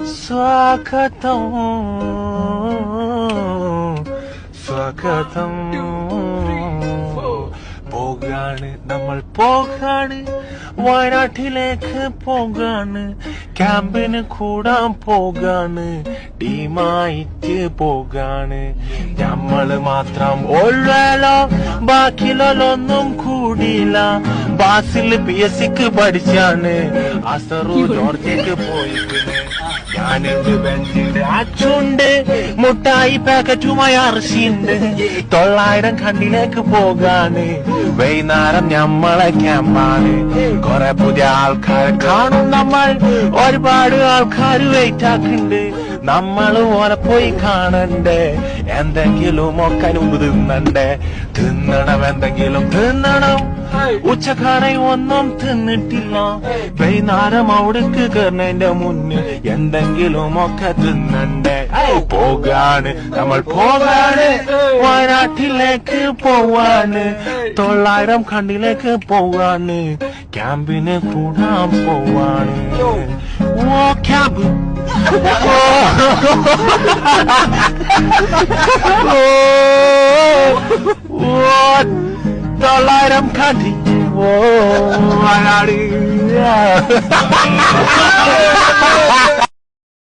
സ്വാഗതം സ്വാഗതം നമ്മൾ പോകാണ് വയനാട്ടിലേക്ക് പോകാണ് ക്യാമ്പിന് കൂടാൻ പോകാണ് ടീമായിട്ട് പോകാണ് നമ്മള് മാത്രം ഒള്ളല്ലോ ബാക്കിയുള്ളൊന്നും കൂടിയില്ല ബാസിൽ PSCക്ക് പഠിച്ചാണ് അസറു ജോർജയ്ക്ക് പോയിട്ടുണ്ട് ഞാനുണ്ട് ബെഞ്ചിണ്ട് അച്ചുണ്ട് മുട്ടായി പാക്കറ്റുമായി അർശിണ്ട് 900 കണ്ടിലേക്ക് പോകാന് വൈകുന്നേരം ഞമ്മളെ ക്യാമ്പാണ് കുറെ പുതിയ ആൾക്കാരെ കാണും നമ്മൾ ഒരുപാട് ആൾക്കാർ വെയിറ്റ് ആക്കുന്നുണ്ട് നമ്മൾ ഓനെ പോയി കാണണ്ടേ എന്തെങ്കിലും ഒക്കെ തിന്നണ്ടേ തിന്നണം എന്തെങ്കിലും തിന്നണം ഉച്ചക്കാണെ ഒന്നും തിന്നിട്ടില്ല വൈകുന്നേരം അവിടേക്ക് കയറുന്നതിന്റെ മുന്നിൽ എന്തെങ്കിലും ഒക്കെ തിന്നണ്ടേ പോകാണ് നമ്മൾ പോകാണ് വയനാട്ടിലേക്ക് പോവാണ് 900 കണ്ടിലേക്ക് പോവാണ് ക്യാമ്പിന് കൂടാൻ പോവാണ് ഓ ക്യാമ്പ് ഓ 900 കണ്ടി ഓ വയനാട്